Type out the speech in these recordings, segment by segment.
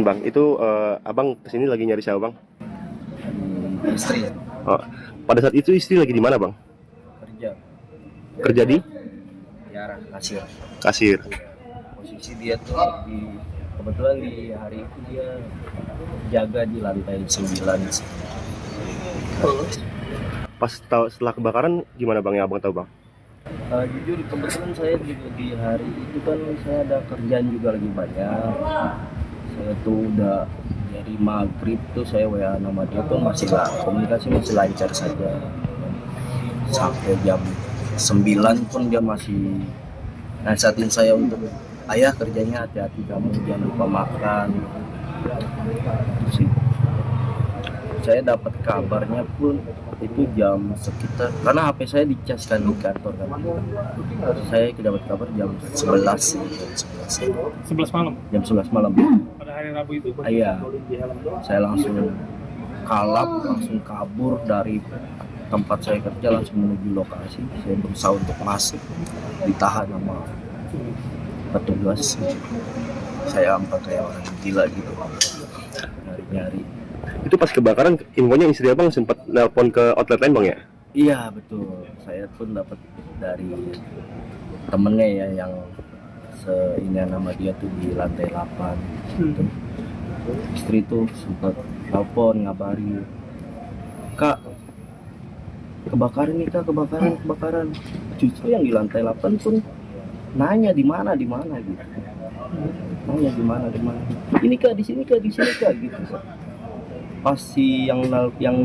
Bang, itu abang kesini lagi nyari siapa bang? Istri Oh, pada saat itu istri lagi di mana bang? kerja Kerja di Tiara kasir. kasir. Posisi dia tuh kebetulan di hari itu dia jaga di lantai 9 sih. Pas setelah kebakaran gimana bang, yang abang tahu bang? Jujur kebetulan saya juga di hari itu kan saya ada kerjaan juga lagi banyak. Saya tuh udah dari maghrib tuh saya WA nama dia pun masih lah komunikasi masih lancar saja sampai jam 9 pun dia masih nasihatin saya untuk ayah kerjanya hati-hati, kamu jangan lupa makan. Itu sih. Saya dapat kabarnya pun itu jam sekitar, karena HP saya dicas kan di kantor kan. Saya dapat kabar jam 11 sih, jam 11 malam jam 11 malam. pada hari Rabu itu. Iya. Saya langsung kalap, langsung kabur dari tempat saya kerja langsung menuju lokasi. Saya berusaha untuk masuk, ditahan sama petugas. Saya ampak kayak orang gila gitu, nyari-nyari. Itu pas kebakaran infonya istri abang sempat nelpon ke outlet lain bang ya? Iya betul, saya pun dapat dari temennya ya yang ini nama dia tuh di lantai 8 gitu. Istri tuh sempat telepon ngabari, kak kebakaran nih kak, kebakaran. Justru yang di lantai 8 pun nanya di mana gitu, nanya di mana ini kak, di sini kak gitu. Pas si yang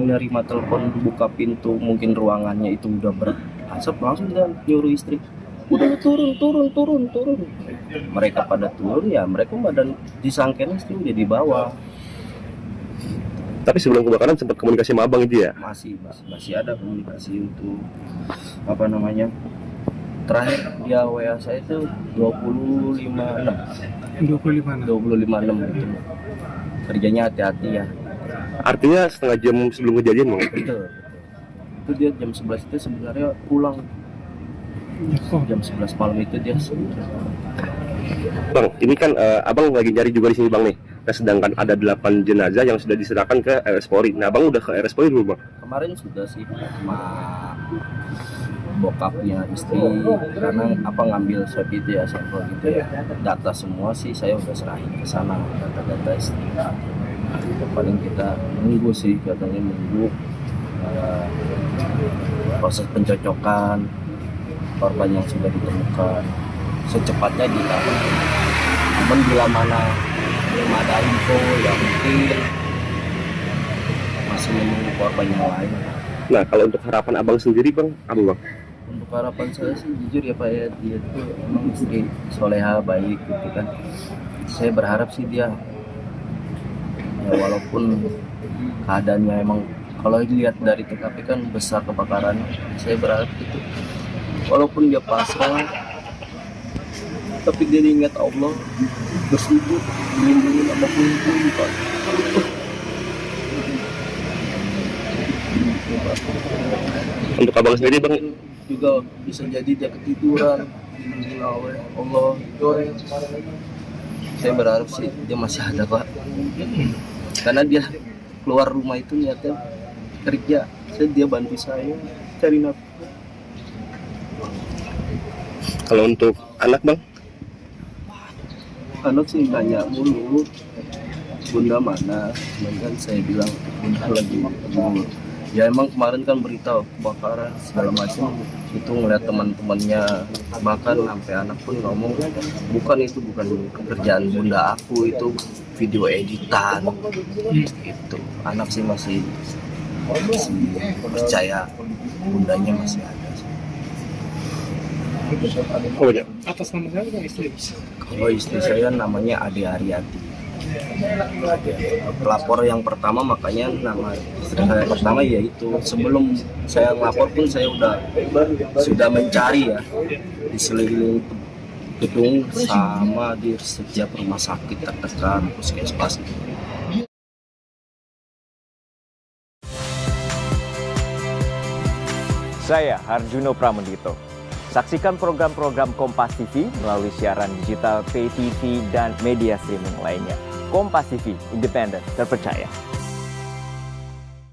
nerima telepon buka pintu mungkin ruangannya itu udah berasap, langsung dia nyuruh istri udah turun. Mereka pada turun ya, mereka badan disangkain istri udah di bawah. Tapi sebelum kebakaran sempat komunikasi sama abang itu ya? Masih ada komunikasi untuk apa namanya, terakhir dia WA saya itu 25.6 itu kerjanya hati-hati ya. Artinya setengah jam sebelum kejadian bang? Betul. Itu dia jam 11 itu sebenarnya pulang. Jam 11 malam itu dia Bang, ini kan abang lagi nyari juga di sini bang nih. Nah, sedangkan ada 8 jenazah yang sudah diserahkan ke RS Polri. Nah, abang udah ke RS Polri dulu bang? kemarin sudah sih sama bokapnya istri, karena apa ngambil swab itu ya, sampel gitu ya, data semua sih saya udah serahin ke sana, data-data istri. Paling kita nunggu sih, katanya nunggu proses pencocokan korban yang sudah ditemukan secepatnya ditahan. Namun bila mana belum ada info yang mungkin masih menunggu korban yang lain. Nah, kalau untuk harapan abang sendiri bang, apa bang? Untuk harapan saya sih jujur ya Pak ya, dia tuh emang istri soleha baik gitu kan. Saya berharap sih dia ya, walaupun keadaannya emang kalau dilihat dari TKP kan besar kebakaran, saya berharap itu walaupun dia pasrah tapi dia ingat Allah, bersujud melindungi sama puing-puing Pak. Untuk abang sendiri bang, Juga bisa jadi dia ketiduran dilindungi oleh Allah. Saya berharap sih dia masih ada Pak, karena dia keluar rumah itu niatnya kerja. Dia bantu saya cari nafkah. kalau untuk anak bang? Anak sih nanya mulu, bunda mana? Cuman kan saya bilang bunda lagi tidur. Ya emang kemarin kan berita kebakaran segala macam, itu ngeliat teman-temannya, bahkan sampai anak pun ngomong bukan pekerjaan bunda aku, itu video editan gitu. Anak sih masih percaya bundanya masih ada. Oh ya. Atas nama siapa bang istri? Kalau istri saya namanya Ade Ariati. Pelapor yang pertama, makanya nama istri saya pertama yaitu sebelum saya ngelapor pun saya sudah mencari ya di sekeliling gedung sama di setiap rumah sakit terdekat, puskesmas. Saya Harjuno Pramendito. Saksikan program-program Kompas TV melalui siaran digital, pay TV, dan media streaming lainnya. Kompas TV, independen, terpercaya.